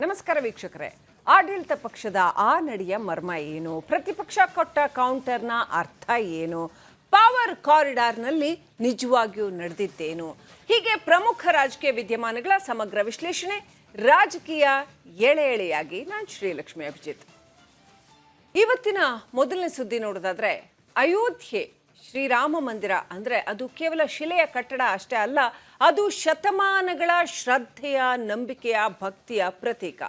ನಮಸ್ಕಾರ ವೀಕ್ಷಕರೇ. ಆಡಳಿತ ಪಕ್ಷದ ಆ ನಡೆಯ ಮರ್ಮ ಏನು, ಪ್ರತಿಪಕ್ಷ ಕೊಟ್ಟ ಕೌಂಟರ್ನ ಅರ್ಥ ಏನು, ಪವರ್ ಕಾರಿಡಾರ್ನಲ್ಲಿ ನಿಜವಾಗಿಯೂ ನಡೆದಿದ್ದೇನು, ಹೀಗೆ ಪ್ರಮುಖ ರಾಜಕೀಯ ವಿದ್ಯಮಾನಗಳ ಸಮಗ್ರ ವಿಶ್ಲೇಷಣೆ ರಾಜಕೀಯ ಎಳೆ ಎಳೆಯಾಗಿ. ನಾನು ಶ್ರೀಲಕ್ಷ್ಮಿ ಅಭಿಜಿತ್. ಇವತ್ತಿನ ಮೊದಲನೇ ಸುದ್ದಿ ನೋಡೋದಾದ್ರೆ, ಅಯೋಧ್ಯೆ ಶ್ರೀರಾಮ ಮಂದಿರ ಅಂದರೆ ಅದು ಕೇವಲ ಶಿಲೆಯ ಕಟ್ಟಡ ಅಷ್ಟೇ ಅಲ್ಲ, ಅದು ಶತಮಾನಗಳ ಶ್ರದ್ಧೆಯ, ನಂಬಿಕೆಯ, ಭಕ್ತಿಯ ಪ್ರತೀಕ.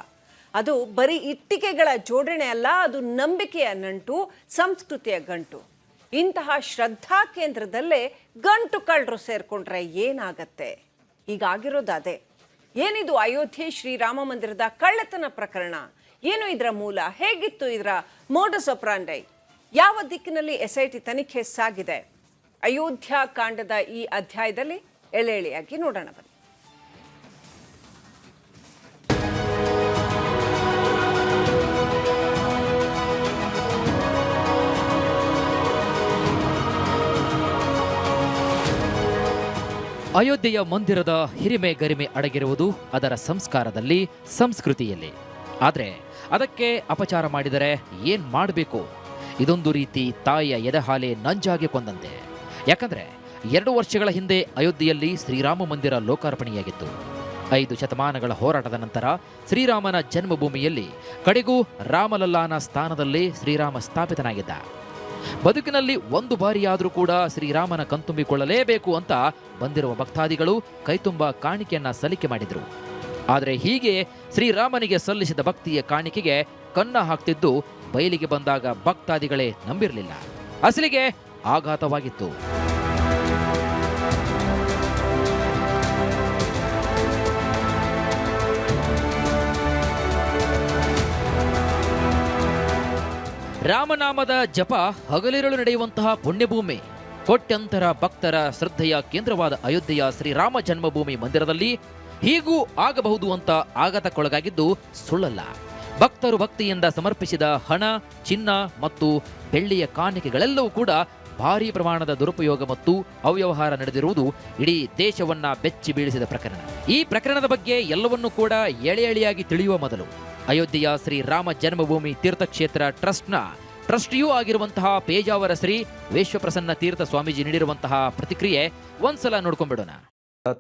ಅದು ಬರೀ ಇಟ್ಟಿಗೆಗಳ ಜೋಡಣೆ ಅಲ್ಲ, ಅದು ನಂಬಿಕೆಯ ನಂಟು, ಸಂಸ್ಕೃತಿಯ ಗಂಟು. ಇಂತಹ ಶ್ರದ್ಧಾ ಕೇಂದ್ರದಲ್ಲೇ ಗಂಟು ಕಳ್ಳರು ಸೇರ್ಕೊಂಡ್ರೆ ಏನಾಗತ್ತೆ? ಹೀಗಾಗಿರೋದಾದೆ. ಏನಿದು ಅಯೋಧ್ಯೆ ಶ್ರೀರಾಮ ಮಂದಿರದ ಕಳ್ಳತನ ಪ್ರಕರಣ? ಏನು ಇದರ ಮೂಲ? ಹೇಗಿತ್ತು ಇದರ ಮೋಡಸ್ ಆಪರಾಂಡಿ? ಯಾವ ದಿಕ್ಕಿನಲ್ಲಿ ಎಸ್ಐಟಿ ತನಿಖೆ ಸಾಗಿದೆ? ಅಯೋಧ್ಯ ಕಾಂಡದ ಈ ಅಧ್ಯಾಯದಲ್ಲಿ ಎಳೆ ಎಳೆಯಾಗಿ ನೋಡೋಣ ಬನ್ನಿ. ಅಯೋಧ್ಯೆಯ ಮಂದಿರದ ಹಿರಿಮೆ ಗರಿಮೆ ಅಡಗಿರುವುದು ಅದರ ಸಂಸ್ಕಾರದಲ್ಲಿ, ಸಂಸ್ಕೃತಿಯಲ್ಲಿ. ಆದರೆ ಅದಕ್ಕೆ ಅಪಚಾರ ಮಾಡಿದರೆ ಏನ್ ಮಾಡಬೇಕು? ಇದೊಂದು ರೀತಿ ತಾಯಿಯ ಎದೆಹಾಲೆ ನಂಜಾಗಿ ಕೊಂದಂತೆ. ಯಾಕಂದ್ರೆ 2 ವರ್ಷಗಳ ಹಿಂದೆ ಅಯೋಧ್ಯೆಯಲ್ಲಿ ಶ್ರೀರಾಮ ಮಂದಿರ ಲೋಕಾರ್ಪಣೆಯಾಗಿತ್ತು. 5 ಶತಮಾನಗಳ ಹೋರಾಟದ ನಂತರ ಶ್ರೀರಾಮನ ಜನ್ಮಭೂಮಿಯಲ್ಲಿ ಕಡೆಗೂ ರಾಮಲಲ್ಲಾನ ಸ್ಥಾನದಲ್ಲಿ ಶ್ರೀರಾಮ ಸ್ಥಾಪಿತನಾಗಿದ್ದ. ಬದುಕಿನಲ್ಲಿ ಒಂದು ಬಾರಿಯಾದರೂ ಕೂಡ ಶ್ರೀರಾಮನ ಕಣ್ತುಂಬಿಕೊಳ್ಳಲೇಬೇಕು ಅಂತ ಬಂದಿರುವ ಭಕ್ತಾದಿಗಳು ಕೈತುಂಬ ಕಾಣಿಕೆಯನ್ನ ಸಲ್ಲಿಕೆ ಮಾಡಿದ್ರು. ಆದರೆ ಹೀಗೆ ಶ್ರೀರಾಮನಿಗೆ ಸಲ್ಲಿಸಿದ ಭಕ್ತಿಯ ಕಾಣಿಕೆಗೆ ಕನ್ನ ಹಾಕ್ತಿದ್ದು ಬಯಲಿಗೆ ಬಂದಾಗ ಭಕ್ತಾದಿಗಳೇ ನಂಬಿರಲಿಲ್ಲ. ಅಸಲಿಗೆ ಆಘಾತವಾಗಿತ್ತು. ರಾಮನಾಮದ ಜಪ ಹಗಲಿರುಳು ನಡೆಯುವಂತಹ ಪುಣ್ಯಭೂಮಿ, ಕೋಟ್ಯಂತರ ಭಕ್ತರ ಶ್ರದ್ಧೆಯ ಕೇಂದ್ರವಾದ ಅಯೋಧ್ಯೆಯ ಶ್ರೀರಾಮ ಜನ್ಮಭೂಮಿ ಮಂದಿರದಲ್ಲಿ ಹೀಗೂ ಆಗಬಹುದು ಅಂತ ಆಘಾತಕ್ಕೊಳಗಾಗಿದ್ದು ಸುಳ್ಳಲ್ಲ. ಭಕ್ತರು ಭಕ್ತಿಯಿಂದ ಸಮರ್ಪಿಸಿದ ಹಣ, ಚಿನ್ನ ಮತ್ತು ಬೆಳ್ಳಿಯ ಕಾಣಿಕೆಗಳೆಲ್ಲವೂ ಕೂಡ ಭಾರೀ ಪ್ರಮಾಣದ ದುರುಪಯೋಗ ಮತ್ತು ಅವ್ಯವಹಾರ ನಡೆದಿರುವುದು ಇಡೀ ದೇಶವನ್ನ ಬೆಚ್ಚಿ ಬೀಳಿಸಿದ ಪ್ರಕರಣ. ಈ ಪ್ರಕರಣದ ಬಗ್ಗೆ ಎಲ್ಲವನ್ನೂ ಕೂಡ ಎಳೆ ಎಳೆಯಾಗಿ ತಿಳಿಯುವ ಮೊದಲು ಅಯೋಧ್ಯೆಯ ಶ್ರೀರಾಮ ಜನ್ಮಭೂಮಿ ತೀರ್ಥಕ್ಷೇತ್ರ ಟ್ರಸ್ಟ್ನ ಟ್ರಸ್ಟಿಯೂ ಆಗಿರುವಂತಹ ಪೇಜಾವರ ಶ್ರೀ ವಿಶ್ವಪ್ರಸನ್ನ ತೀರ್ಥ ಸ್ವಾಮೀಜಿ ನೀಡಿರುವಂತಹ ಪ್ರತಿಕ್ರಿಯೆ ಒಂದ್ಸಲ ನೋಡ್ಕೊಂಡ್ಬಿಡೋಣ.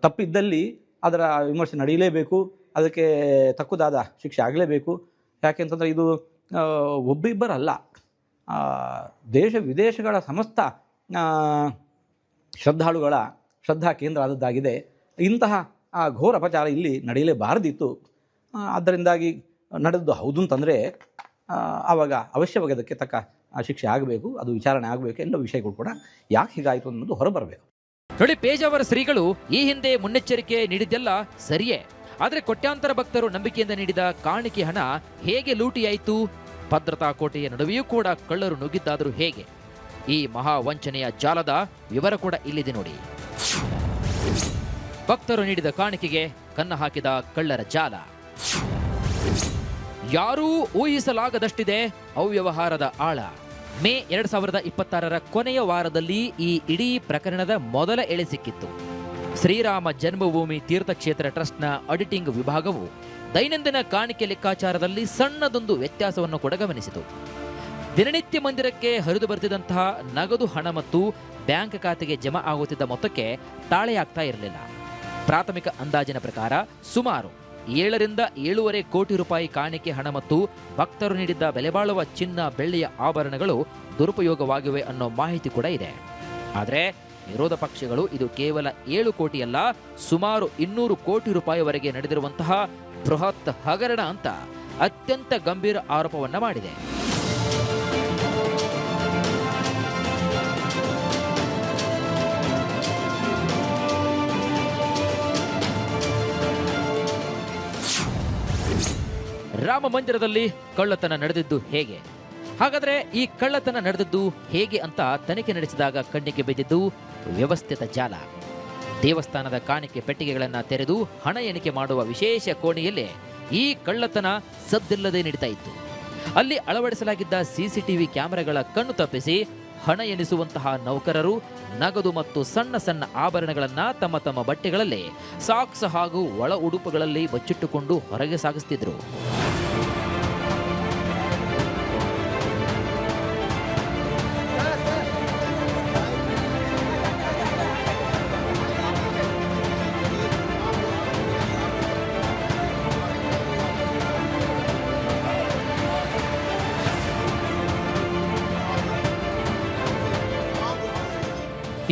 ತಪ್ಪಿದ್ದಲ್ಲಿ ಅದರ ವಿಮರ್ಶೆ ನಡೆಯಲೇಬೇಕು, ಅದಕ್ಕೆ ತಕ್ಕುದಾದ ಶಿಕ್ಷೆ ಆಗಲೇಬೇಕು. ಯಾಕೆಂತಂದರೆ ಇದು ಒಬ್ಬಿಬ್ಬರಲ್ಲ, ದೇಶ ವಿದೇಶಗಳ ಸಮಸ್ತ ಶ್ರದ್ಧಾಳುಗಳ ಶ್ರದ್ಧಾ ಕೇಂದ್ರ ಆದದ್ದಾಗಿದೆ. ಇಂತಹ ಘೋರ ಅಪಚಾರ ಇಲ್ಲಿ ನಡೆಯಲೇಬಾರದಿತ್ತು. ಆದ್ದರಿಂದಾಗಿ ನಡೆದು ಹೌದು ಅಂತಂದರೆ ಆವಾಗ ಅವಶ್ಯವಾಗಿ ಅದಕ್ಕೆ ತಕ್ಕ ಶಿಕ್ಷೆ ಆಗಬೇಕು, ಅದು ವಿಚಾರಣೆ ಆಗಬೇಕು. ಎಲ್ಲ ವಿಷಯಗಳು ಕೂಡ ಯಾಕೆ ಹೀಗಾಯಿತು ಅನ್ನೋದು ಹೊರಬರಬೇಕು. ನೋಡಿ, ಪೇಜಾವರ ಶ್ರೀಗಳು ಈ ಹಿಂದೆ ಮುನ್ನೆಚ್ಚರಿಕೆ ನೀಡಿದ್ದೆಲ್ಲ ಸರಿಯೇ. ಆದರೆ ಕೋಟ್ಯಾಂತರ ಭಕ್ತರು ನಂಬಿಕೆಯಿಂದ ನೀಡಿದ ಕಾಣಿಕೆ ಹಣ ಹೇಗೆ ಲೂಟಿಯಾಯಿತು? ಭದ್ರತಾ ಕೋಟೆಯ ನಡುವೆಯೂ ಕೂಡ ಕಳ್ಳರು ನುಗ್ಗಿದ್ದಾದರೂ ಹೇಗೆ? ಈ ಮಹಾ ವಂಚನೆಯ ಜಾಲದ ವಿವರ ಕೂಡ ಇಲ್ಲಿದೆ ನೋಡಿ. ಭಕ್ತರು ನೀಡಿದ ಕಾಣಿಕೆಗೆ ಕನ್ನ ಹಾಕಿದ ಕಳ್ಳರ ಜಾಲ. ಯಾರೂ ಊಹಿಸಲಾಗದಷ್ಟಿದೆ ಅವ್ಯವಹಾರದ ಆಳ. ಮೇ 2026ರ ಕೊನೆಯ ವಾರದಲ್ಲಿ ಈ ಇಡೀ ಪ್ರಕರಣದ ಮೊದಲ ಎಳೆ ಸಿಕ್ಕಿತ್ತು. ಶ್ರೀರಾಮ ಜನ್ಮಭೂಮಿ ತೀರ್ಥಕ್ಷೇತ್ರ ಟ್ರಸ್ಟ್ನ ಆಡಿಟಿಂಗ್ ವಿಭಾಗವು ದೈನಂದಿನ ಕಾಣಿಕೆ ಲೆಕ್ಕಾಚಾರದಲ್ಲಿ ಸಣ್ಣದೊಂದು ವ್ಯತ್ಯಾಸವನ್ನು ಕೂಡ ಗಮನಿಸಿತು. ದಿನನಿತ್ಯ ಮಂದಿರಕ್ಕೆ ಹರಿದು ಬರ್ತಿದ್ದಂತಹ ನಗದು ಹಣ ಮತ್ತು ಬ್ಯಾಂಕ್ ಖಾತೆಗೆ ಜಮಾ ಆಗುತ್ತಿದ್ದ ಮೊತ್ತಕ್ಕೆ ತಾಳೆಯಾಗ್ತಾ ಇರಲಿಲ್ಲ. ಪ್ರಾಥಮಿಕ ಅಂದಾಜಿನ ಪ್ರಕಾರ ಸುಮಾರು 7 ರಿಂದ 7.5 ಕೋಟಿ ರೂಪಾಯಿ ಕಾಣಿಕೆ ಹಣ ಮತ್ತು ಭಕ್ತರು ನೀಡಿದ್ದ ಬೆಲೆಬಾಳುವ ಚಿನ್ನ, ಬೆಳ್ಳಿಯ ಆಭರಣಗಳು ದುರುಪಯೋಗವಾಗಿವೆ ಅನ್ನೋ ಮಾಹಿತಿ ಕೂಡ ಇದೆ. ಆದರೆ ವಿರೋಧ ಪಕ್ಷಗಳು ಇದು ಕೇವಲ 7 ಕೋಟಿಯಲ್ಲ, ಸುಮಾರು 200 ಕೋಟಿ ರೂಪಾಯಿವರೆಗೆ ನಡೆದಿರುವಂತಹ ಬೃಹತ್ ಹಗರಣ ಅಂತ ಅತ್ಯಂತ ಗಂಭೀರ ಆರೋಪವನ್ನ ಮಾಡಿದೆ. ರಾಮ ಮಂದಿರದಲ್ಲಿ ಕಳ್ಳತನ ನಡೆದಿದ್ದು ಹೇಗೆ? ಹಾಗಾದ್ರೆ ಈ ಕಳ್ಳತನ ನಡೆದಿದ್ದು ಹೇಗೆ ಅಂತ ತನಿಖೆ ನಡೆಸಿದಾಗ ಕಣ್ಣಿಗೆ ಬಿದ್ದಿದ್ದು ವ್ಯವಸ್ಥಿತ ಜಾಲ. ದೇವಸ್ಥಾನದ ಕಾಣಿಕೆ ಪೆಟ್ಟಿಗೆಗಳನ್ನು ತೆರೆದು ಹಣ ಎಣಿಕೆ ಮಾಡುವ ವಿಶೇಷ ಕೋಣೆಯಲ್ಲೇ ಈ ಕಳ್ಳತನ ಸದ್ದಿಲ್ಲದೆ ನಡೀತಾ ಇತ್ತು. ಅಲ್ಲಿ ಅಳವಡಿಸಲಾಗಿದ್ದ ಸಿಸಿಟಿವಿ ಕ್ಯಾಮೆರಾಗಳ ಕಣ್ಣು ತಪ್ಪಿಸಿ ಹಣ ಎಣಿಸುವಂತಹ ನೌಕರರು ನಗದು ಮತ್ತು ಸಣ್ಣ ಸಣ್ಣ ಆಭರಣಗಳನ್ನ ತಮ್ಮ ತಮ್ಮ ಬಟ್ಟೆಗಳಲ್ಲಿ ಸಾಕ್ಸ್ ಹಾಗೂ ಒಳ ಉಡುಪುಗಳಲ್ಲಿ ಬಚ್ಚಿಟ್ಟುಕೊಂಡು ಹೊರಗೆ ಸಾಗಿಸ್ತಿದ್ರು.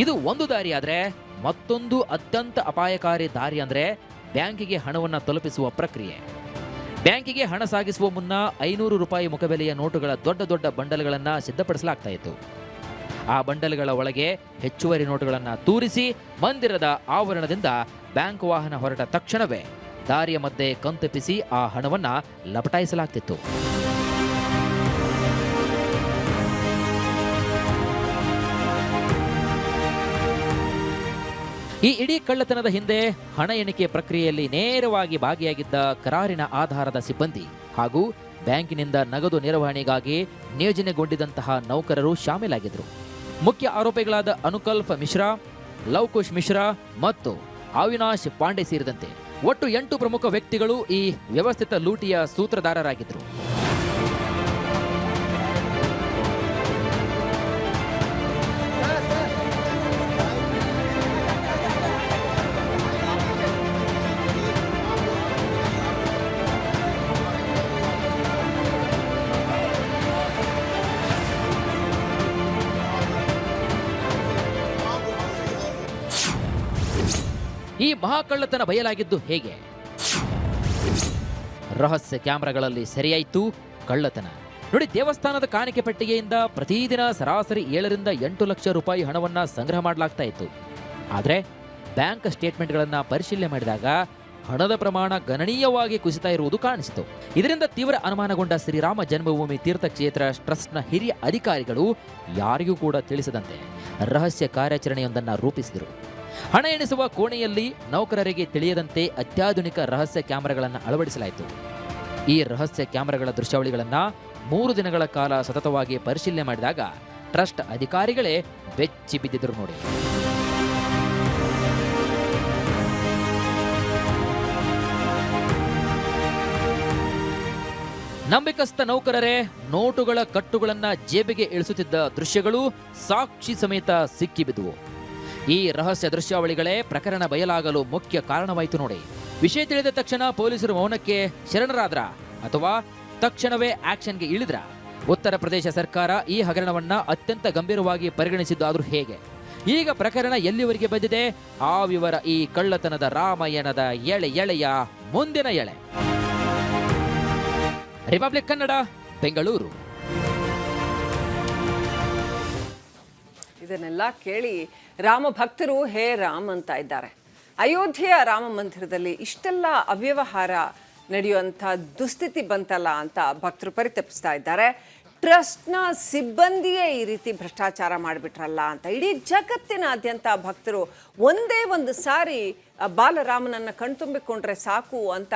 ಇದು ಒಂದು ದಾರಿ ಆದ್ರೆ ಮತ್ತೊಂದು ಅತ್ಯಂತ ಅಪಾಯಕಾರಿ ದಾರಿ ಅಂದ್ರೆ ಬ್ಯಾಂಕಿಗೆ ಹಣವನ್ನು ತಲುಪಿಸುವ ಪ್ರಕ್ರಿಯೆ. ಬ್ಯಾಂಕಿಗೆ ಹಣ ಸಾಗಿಸುವ ಮುನ್ನ 500 ರೂಪಾಯಿ ಮುಖಬೆಲೆಯ ನೋಟುಗಳ ದೊಡ್ಡ ದೊಡ್ಡ ಬಂಡಲ್ಗಳನ್ನು ಸಿದ್ಧಪಡಿಸಲಾಗ್ತಾ ಇತ್ತು. ಆ ಬಂಡಲ್ಗಳ ಒಳಗೆ ಹೆಚ್ಚುವರಿ ನೋಟುಗಳನ್ನು ತೂರಿಸಿ ಮಂದಿರದ ಆವರಣದಿಂದ ಬ್ಯಾಂಕ್ ವಾಹನ ಹೊರಟ ತಕ್ಷಣವೇ ದಾರಿಯ ಮಧ್ಯೆ ಕಣ್ತಪ್ಪಿಸಿ ಆ ಹಣವನ್ನು ಲಪಟಾಯಿಸಲಾಗ್ತಿತ್ತು. ಈ ಇಡೀ ಕಳ್ಳತನದ ಹಿಂದೆ ಹಣ ಎಣಿಕೆ ಪ್ರಕ್ರಿಯೆಯಲ್ಲಿ ನೇರವಾಗಿ ಭಾಗಿಯಾಗಿದ್ದ ಕರಾರಿನ ಆಧಾರದ ಸಿಬ್ಬಂದಿ ಹಾಗೂ ಬ್ಯಾಂಕಿನಿಂದ ನಗದು ನಿರ್ವಹಣೆಗಾಗಿ ನಿಯೋಜನೆಗೊಂಡಿದ್ದಂತಹ ನೌಕರರು ಶಾಮೀಲಾಗಿದ್ದರು. ಮುಖ್ಯ ಆರೋಪಿಗಳಾದ ಅನುಕಲ್ಪ್ ಮಿಶ್ರಾ, ಲವಕುಶ್ ಮಿಶ್ರಾ ಮತ್ತು ಅವಿನಾಶ್ ಪಾಂಡೆ ಸೇರಿದಂತೆ ಒಟ್ಟು 8 ಪ್ರಮುಖ ವ್ಯಕ್ತಿಗಳು ಈ ವ್ಯವಸ್ಥಿತ ಲೂಟಿಯ ಸೂತ್ರಧಾರರಾಗಿದ್ದರು. ಈ ಮಹಾಕಳ್ಳತನ ಬಯಲಾಗಿದ್ದು ಹೇಗೆ? ರಹಸ್ಯ ಕ್ಯಾಮೆರಾಗಳಲ್ಲಿ ಸೆರೆಯಾಯಿತು ಕಳ್ಳತನ. ನೋಡಿ, ದೇವಸ್ಥಾನದ ಕಾಣಿಕೆ ಪೆಟ್ಟಿಗೆಯಿಂದ ಪ್ರತಿದಿನ ಸರಾಸರಿ 7 ರಿಂದ 8 ಲಕ್ಷ ರೂಪಾಯಿ ಹಣವನ್ನು ಸಂಗ್ರಹ ಮಾಡಲಾಗ್ತಾ ಇತ್ತು. ಆದರೆ ಬ್ಯಾಂಕ್ ಸ್ಟೇಟ್ಮೆಂಟ್ಗಳನ್ನು ಪರಿಶೀಲನೆ ಮಾಡಿದಾಗ ಹಣದ ಪ್ರಮಾಣ ಗಣನೀಯವಾಗಿ ಕುಸಿತಾ ಇರುವುದು ಕಾಣಿಸಿತು. ಇದರಿಂದ ತೀವ್ರ ಅನುಮಾನಗೊಂಡ ಶ್ರೀರಾಮ ಜನ್ಮಭೂಮಿ ತೀರ್ಥಕ್ಷೇತ್ರ ಟ್ರಸ್ಟ್ನ ಹಿರಿಯ ಅಧಿಕಾರಿಗಳು ಯಾರಿಗೂ ಕೂಡ ತಿಳಿಸದಂತೆ ರಹಸ್ಯ ಕಾರ್ಯಾಚರಣೆಯೊಂದನ್ನು ರೂಪಿಸಿದರು. ಹಣ ಎಣಿಸುವ ಕೋಣೆಯಲ್ಲಿ ನೌಕರರಿಗೆ ತಿಳಿಯದಂತೆ ಅತ್ಯಾಧುನಿಕ ರಹಸ್ಯ ಕ್ಯಾಮೆರಾಗಳನ್ನು ಅಳವಡಿಸಲಾಯಿತು. ಈ ರಹಸ್ಯ ಕ್ಯಾಮೆರಾಗಳ ದೃಶ್ಯಾವಳಿಗಳನ್ನು 3 ದಿನಗಳ ಕಾಲ ಸತತವಾಗಿ ಪರಿಶೀಲನೆ ಮಾಡಿದಾಗ ಟ್ರಸ್ಟ್ ಅಧಿಕಾರಿಗಳೇ ಬೆಚ್ಚಿ ಬಿದ್ದಿದ್ರು ನೋಡಿ. ನಂಬಿಕಸ್ಥ ನೌಕರರೇ ನೋಟುಗಳ ಕಟ್ಟುಗಳನ್ನು ಜೇಬಿಗೆ ಇಳಿಸುತ್ತಿದ್ದ ದೃಶ್ಯಗಳು ಸಾಕ್ಷಿ ಸಮೇತ ಸಿಕ್ಕಿಬಿದ್ದುವು. ಈ ರಹಸ್ಯ ದೃಶ್ಯಾವಳಿಗಳೇ ಪ್ರಕರಣ ಬಯಲಾಗಲು ಮುಖ್ಯ ಕಾರಣವಾಯಿತು ನೋಡಿ. ವಿಷಯ ತಿಳಿದ ತಕ್ಷಣ ಪೊಲೀಸರು ಮೌನಕ್ಕೆ ಶರಣರಾದ್ರ ಅಥವಾ ತಕ್ಷಣವೇ ಆಕ್ಷನ್ಗೆ ಇಳಿದ್ರ? ಉತ್ತರ ಪ್ರದೇಶ ಸರ್ಕಾರ ಈ ಹಗರಣವನ್ನ ಅತ್ಯಂತ ಗಂಭೀರವಾಗಿ ಪರಿಗಣಿಸಿದ್ದಾದ್ರೂ ಹೇಗೆ? ಈಗ ಪ್ರಕರಣ ಎಲ್ಲಿವರೆಗೆ ಬಂದಿದೆ? ಆ ವಿವರ ಈ ಕಳ್ಳತನದ ರಾಮಾಯಣದ ಎಳೆಯ ಮುಂದಿನ ಎಳೆ. ರಿಪಬ್ಲಿಕ್ ಕನ್ನಡ, ಬೆಂಗಳೂರು. ಇದನ್ನೆಲ್ಲ ಕೇಳಿ ರಾಮ ಭಕ್ತರು ಹೇ ರಾಮ್ ಅಂತ ಇದ್ದಾರೆ. ಅಯೋಧ್ಯೆಯ ರಾಮ ಮಂದಿರದಲ್ಲಿ ಇಷ್ಟೆಲ್ಲ ಅವ್ಯವಹಾರ ನಡೆಯುವಂಥ ದುಸ್ಥಿತಿ ಬಂತಲ್ಲ ಅಂತ ಭಕ್ತರು ಪರಿತಪಿಸ್ತಾ ಇದ್ದಾರೆ. ಟ್ರಸ್ಟ್ನ ಸಿಬ್ಬಂದಿಯೇ ಈ ರೀತಿ ಭ್ರಷ್ಟಾಚಾರ ಮಾಡಿಬಿಟ್ರಲ್ಲ ಅಂತ ಇಡೀ ಜಗತ್ತಿನಾದ್ಯಂತ ಭಕ್ತರು ಒಂದೇ ಒಂದು ಸಾರಿ ಬಾಲರಾಮನನ್ನು ಕಣ್ತುಂಬಿಕೊಂಡ್ರೆ ಸಾಕು ಅಂತ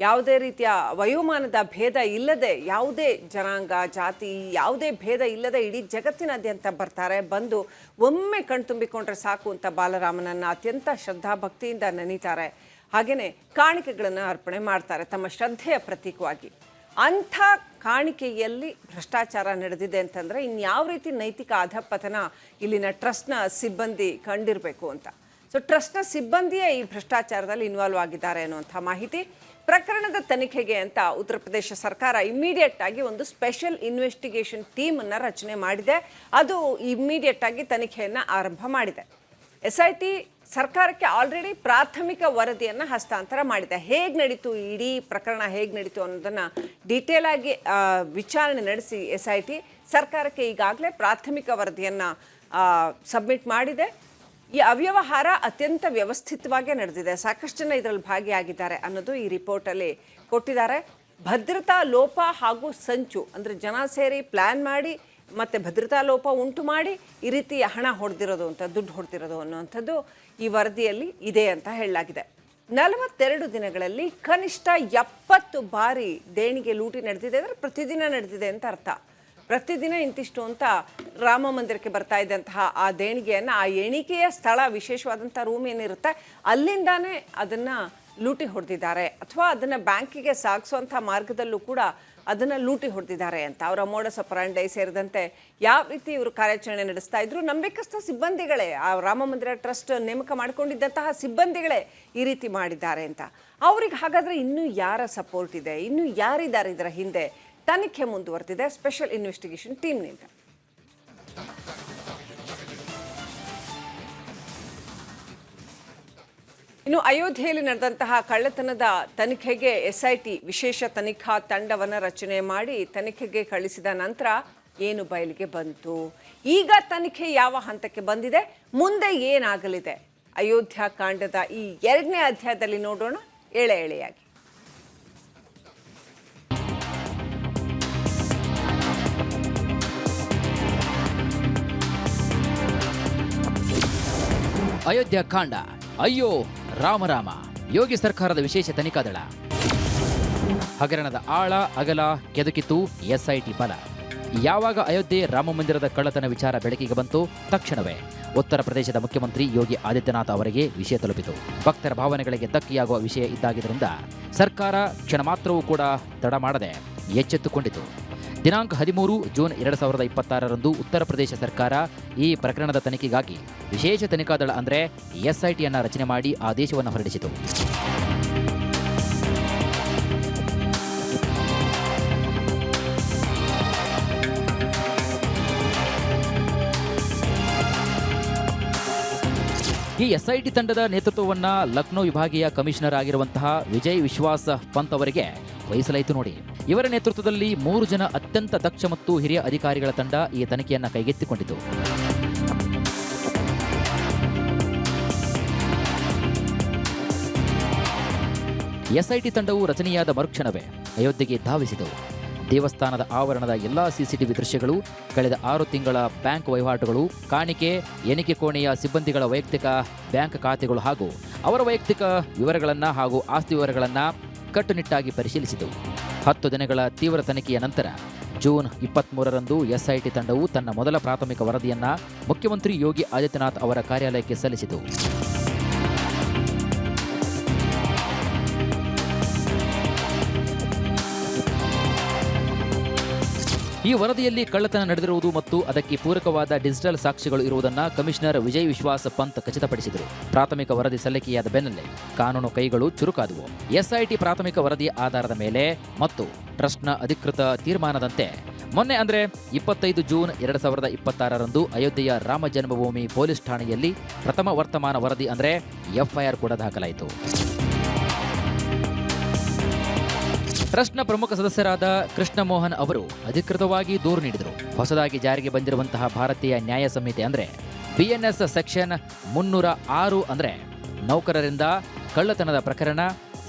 ಯಾವುದೇ ರೀತಿಯ ವಯೋಮಾನದ ಭೇದ ಇಲ್ಲದೆ, ಯಾವುದೇ ಜನಾಂಗ ಜಾತಿ ಯಾವುದೇ ಭೇದ ಇಲ್ಲದೆ ಇಡೀ ಜಗತ್ತಿನಾದ್ಯಂತ ಬರ್ತಾರೆ. ಬಂದು ಒಮ್ಮೆ ಕಣ್ತುಂಬಿಕೊಂಡ್ರೆ ಸಾಕು ಅಂತ ಬಾಲರಾಮನನ್ನು ಅತ್ಯಂತ ಶ್ರದ್ಧಾಭಕ್ತಿಯಿಂದ ನೆನೀತಾರೆ. ಹಾಗೆಯೇ ಕಾಣಿಕೆಗಳನ್ನು ಅರ್ಪಣೆ ಮಾಡ್ತಾರೆ ತಮ್ಮ ಶ್ರದ್ಧೆಯ ಪ್ರತೀಕವಾಗಿ. ಅಂಥ ಕಾಣಿಕೆಯಲ್ಲಿ ಭ್ರಷ್ಟಾಚಾರ ನಡೆದಿದೆ ಅಂತಂದರೆ ಇನ್ಯಾವ ರೀತಿ ನೈತಿಕ ಅಧಪತನ ಇಲ್ಲಿನ ಟ್ರಸ್ಟ್ನ ಸಿಬ್ಬಂದಿ ಕಂಡಿರಬೇಕು ಅಂತ. ಸೊ ಟ್ರಸ್ಟ್ನ ಸಿಬ್ಬಂದಿಯೇ ಈ ಭ್ರಷ್ಟಾಚಾರದಲ್ಲಿ ಇನ್ವಾಲ್ವ್ ಆಗಿದ್ದಾರೆ ಅನ್ನುವಂಥ ಮಾಹಿತಿ. ಪ್ರಕರಣದ ತನಿಖೆಗೆ ಅಂತ ಉತ್ತರ ಪ್ರದೇಶ ಸರ್ಕಾರ ಇಮ್ಮಿಡಿಯೇಟ್ ಆಗಿ ಒಂದು ಸ್ಪೆಷಲ್ ಇನ್ವೆಸ್ಟಿಗೇಷನ್ ಟೀಮನ್ನು ರಚನೆ ಮಾಡಿದೆ. ಅದು ಇಮ್ಮಿಡಿಯೇಟ್ ಆಗಿ ತನಿಖೆಯನ್ನು ಆರಂಭ ಮಾಡಿದೆ. SIT ಸರ್ಕಾರಕ್ಕೆ ಆಲ್ರೆಡಿ ಪ್ರಾಥಮಿಕ ವರದಿಯನ್ನು ಹಸ್ತಾಂತರ ಮಾಡಿದೆ. ಹೇಗೆ ನಡೀತು ಇಡೀ ಪ್ರಕರಣ, ಹೇಗೆ ನಡೀತು ಅನ್ನೋದನ್ನು ಡೀಟೇಲ್ ಆಗಿ ವಿಚಾರಣೆ ನಡೆಸಿ SIT ಸರ್ಕಾರಕ್ಕೆ ಈಗಾಗಲೇ ಪ್ರಾಥಮಿಕ ವರದಿಯನ್ನು ಸಬ್ಮಿಟ್ ಮಾಡಿದೆ. ಈ ಅವ್ಯವಹಾರ ಅತ್ಯಂತ ವ್ಯವಸ್ಥಿತವಾಗಿ ನಡೆದಿದೆ, ಸಾಕಷ್ಟು ಜನ ಇದರಲ್ಲಿ ಭಾಗಿಯಾಗಿದ್ದಾರೆ ಅನ್ನೋದು ಈ ರಿಪೋರ್ಟಲ್ಲಿ ಕೊಟ್ಟಿದ್ದಾರೆ. ಭದ್ರತಾ ಲೋಪ ಹಾಗೂ ಸಂಚು ಅಂದರೆ ಜನ ಸೇರಿ ಪ್ಲ್ಯಾನ್ ಮಾಡಿ ಮತ್ತು ಭದ್ರತಾ ಲೋಪ ಉಂಟು ಮಾಡಿ ಈ ರೀತಿ ಹಣ ಹೊಡೆದಿರೋದು ಅಂತ, ದುಡ್ಡು ಹೊಡೆದಿರೋದು ಅನ್ನುವಂಥದ್ದು ಈ ವರದಿಯಲ್ಲಿ ಇದೆ ಅಂತ ಹೇಳಲಾಗಿದೆ. 42 ದಿನಗಳಲ್ಲಿ ಕನಿಷ್ಠ 70 ಬಾರಿ ದೇಣಿಗೆ ಲೂಟಿ ನಡೆದಿದೆ ಅಂದರೆ ಪ್ರತಿದಿನ ನಡೆದಿದೆ ಅಂತ ಅರ್ಥ. ಪ್ರತಿದಿನ ಇಂತಿಷ್ಟು ಅಂತ ರಾಮ ಮಂದಿರಕ್ಕೆ ಬರ್ತಾ ಇದ್ದಂತಹ ಆ ದೇಣಿಗೆಯನ್ನು, ಆ ಎಣಿಕೆಯ ಸ್ಥಳ ವಿಶೇಷವಾದಂಥ ರೂಮ್ ಏನಿರುತ್ತೆ ಅಲ್ಲಿಂದಾನೇ ಅದನ್ನು ಲೂಟಿ ಹೊಡೆದಿದ್ದಾರೆ, ಅಥವಾ ಅದನ್ನು ಬ್ಯಾಂಕಿಗೆ ಸಾಗಿಸುವಂಥ ಮಾರ್ಗದಲ್ಲೂ ಕೂಡ ಅದನ್ನು ಲೂಟಿ ಹೊಡೆದಿದ್ದಾರೆ ಅಂತ ಅವರ ಮೋಡಸ್ ಆಪರಾಂಡಿ ಸೇರಿದಂತೆ ಯಾವ ರೀತಿ ಇವರು ಕಾರ್ಯಾಚರಣೆ ನಡೆಸ್ತಾ ಇದ್ರು, ನಂಬಿಕಸ್ಥ ಸಿಬ್ಬಂದಿಗಳೇ, ಆ ರಾಮ ಮಂದಿರ ಟ್ರಸ್ಟ್ ನೇಮಕ ಮಾಡಿಕೊಂಡಿದ್ದಂತಹ ಸಿಬ್ಬಂದಿಗಳೇ ಈ ರೀತಿ ಮಾಡಿದ್ದಾರೆ ಅಂತ. ಅವ್ರಿಗೆ ಹಾಗಾದರೆ ಇನ್ನೂ ಯಾರ ಸಪೋರ್ಟ್ ಇದೆ, ಇನ್ನೂ ಯಾರಿದ್ದಾರೆ ಇದರ ಹಿಂದೆ? ತನಿಖೆ ಮುಂದುವರೆದಿದೆ ಸ್ಪೆಷಲ್ ಇನ್ವೆಸ್ಟಿಗೇಷನ್ ಟೀಮ್ನಿಂದ. ಇನ್ನು ಅಯೋಧ್ಯೆಯಲ್ಲಿ ನಡೆದಂತಹ ಕಳ್ಳತನದ ತನಿಖೆಗೆ SIT ವಿಶೇಷ ತನಿಖಾ ತಂಡವನ್ನು ರಚನೆ ಮಾಡಿ ತನಿಖೆಗೆ ಕಳಿಸಿದ ನಂತರ ಏನು ಬಯಲಿಗೆ ಬಂತು? ಈಗ ತನಿಖೆ ಯಾವ ಹಂತಕ್ಕೆ ಬಂದಿದೆ? ಮುಂದೆ ಏನಾಗಲಿದೆ? ಅಯೋಧ್ಯ ಕಾಂಡದ ಈ 2ನೇ ಅಧ್ಯಾಯದಲ್ಲಿ ನೋಡೋಣ ಎಳೆ ಎಳೆಯಾಗಿ. ಅಯೋಧ್ಯ ಕಾಂಡ, ಅಯ್ಯೋ ರಾಮ ರಾಮ. ಯೋಗಿ ಸರ್ಕಾರದ ವಿಶೇಷ ತನಿಖಾ ದಳ. ಹಗರಣದ ಆಳ ಅಗಲ ಕೆದಕಿತು SIT ಬಲ. ಯಾವಾಗ ಅಯೋಧ್ಯೆ ರಾಮ ಮಂದಿರದ ಕಳ್ಳತನ ವಿಚಾರ ಬೆಳಕಿಗೆ ಬಂತು, ತಕ್ಷಣವೇ ಉತ್ತರ ಪ್ರದೇಶದ ಮುಖ್ಯಮಂತ್ರಿ ಯೋಗಿ ಆದಿತ್ಯನಾಥ್ ಅವರಿಗೆ ವಿಷಯ ತಲುಪಿತು. ಭಕ್ತರ ಭಾವನೆಗಳಿಗೆ ಧಕ್ಕೆಯಾಗುವ ವಿಷಯ ಇದ್ದಾಗಿದ್ದರಿಂದ ಸರ್ಕಾರ ಕ್ಷಣ ಮಾತ್ರವೂ ಕೂಡ ತಡ ಮಾಡದೆ ಎಚ್ಚೆತ್ತುಕೊಂಡಿತು. ದಿನಾಂಕ 13 ಜೂನ್ 2026ರಂದು ಉತ್ತರ ಪ್ರದೇಶ ಸರ್ಕಾರ ಈ ಪ್ರಕರಣದ ತನಿಖೆಗಾಗಿ ವಿಶೇಷ ತನಿಖಾ ದಳ ಅಂದರೆ SITಯನ್ನು ರಚನೆ ಮಾಡಿ ಆದೇಶವನ್ನು ಹೊರಡಿಸಿತು. ಈ SIT ತಂಡದ ನೇತೃತ್ವವನ್ನ ಲಕ್ನೋ ವಿಭಾಗೀಯ ಕಮಿಷನರ್ ಆಗಿರುವಂತಹ ವಿಜಯ್ ವಿಶ್ವಾಸ್ ಪಂತ್ ಅವರಿಗೆ ವಹಿಸಲಾಯಿತು ನೋಡಿ. ಇವರ ನೇತೃತ್ವದಲ್ಲಿ 3 ಜನ ಅತ್ಯಂತ ದಕ್ಷ ಮತ್ತು ಹಿರಿಯ ಅಧಿಕಾರಿಗಳ ತಂಡ ಈ ತನಿಖೆಯನ್ನು ಕೈಗೆತ್ತಿಕೊಂಡಿತು. SIT ತಂಡವು ರಚನೆಯಾದ ಮರುಕ್ಷಣವೇ ಅಯೋಧ್ಯೆಗೆ ಧಾವಿಸಿದವು. ದೇವಸ್ಥಾನದ ಆವರಣದ ಎಲ್ಲಾ CCTV ದೃಶ್ಯಗಳು, ಕಳೆದ 6 ತಿಂಗಳ ಬ್ಯಾಂಕ್ ವಹಿವಾಟುಗಳು, ಕಾಣಿಕೆ, ಎಣಿಕೆ ಕೋಣೆಯ ಸಿಬ್ಬಂದಿಗಳ ವೈಯಕ್ತಿಕ ಬ್ಯಾಂಕ್ ಖಾತೆಗಳು ಹಾಗೂ ಅವರ ವೈಯಕ್ತಿಕ ವಿವರಗಳನ್ನು ಹಾಗೂ ಆಸ್ತಿ ವಿವರಗಳನ್ನು ಕಟ್ಟುನಿಟ್ಟಾಗಿ ಪರಿಶೀಲಿಸಿದವು. 10 ದಿನಗಳ ತೀವ್ರ ತನಿಖೆಯ ನಂತರ ಜೂನ್ 23ರಂದು SIT ತಂಡವು ತನ್ನ ಮೊದಲ ಪ್ರಾಥಮಿಕ ವರದಿಯನ್ನ ಮುಖ್ಯಮಂತ್ರಿ ಯೋಗಿ ಆದಿತ್ಯನಾಥ್ ಅವರ ಕಾರ್ಯಾಲಯಕ್ಕೆ ಸಲ್ಲಿಸಿತು. ಈ ವರದಿಯಲ್ಲಿ ಕಳ್ಳತನ ನಡೆದಿರುವುದು ಮತ್ತು ಅದಕ್ಕೆ ಪೂರಕವಾದ ಡಿಜಿಟಲ್ ಸಾಕ್ಷ್ಯಗಳು ಇರುವುದನ್ನು ಕಮಿಷನರ್ ವಿಜಯ್ ವಿಶ್ವಾಸ್ ಪಂತ್ ಖಚಿತಪಡಿಸಿದರು. ಪ್ರಾಥಮಿಕ ವರದಿ ಸಲ್ಲಿಕೆಯಾದ ಬೆನ್ನಲ್ಲೇ ಕಾನೂನು ಕೈಗಳು ಚುರುಕಾದವು. SIT ಪ್ರಾಥಮಿಕ ವರದಿಯ ಆಧಾರದ ಮೇಲೆ ಮತ್ತು ಟ್ರಸ್ಟ್ನ ಅಧಿಕೃತ ತೀರ್ಮಾನದಂತೆ ಮೊನ್ನೆ ಅಂದರೆ 25 ಜೂನ್ 2026ರಂದು ಅಯೋಧ್ಯೆಯ ರಾಮ ಜನ್ಮಭೂಮಿ ಪೊಲೀಸ್ ಠಾಣೆಯಲ್ಲಿ ಪ್ರಥಮ ವರ್ತಮಾನ ವರದಿ ಅಂದರೆ FIR ಕೂಡ ದಾಖಲಾಯಿತು. ಟ್ರಸ್ಟ್ನ ಪ್ರಮುಖ ಸದಸ್ಯರಾದ ಕೃಷ್ಣ ಮೋಹನ್ ಅವರು ಅಧಿಕೃತವಾಗಿ ದೂರು ನೀಡಿದರು. ಹೊಸದಾಗಿ ಜಾರಿಗೆ ಬಂದಿರುವಂತಹ ಭಾರತೀಯ ನ್ಯಾಯ ಸಂಹಿತೆ ಅಂದರೆ BNS ಸೆಕ್ಷನ್ 306 ಅಂದರೆ ನೌಕರರಿಂದ ಕಳ್ಳತನದ ಪ್ರಕರಣ,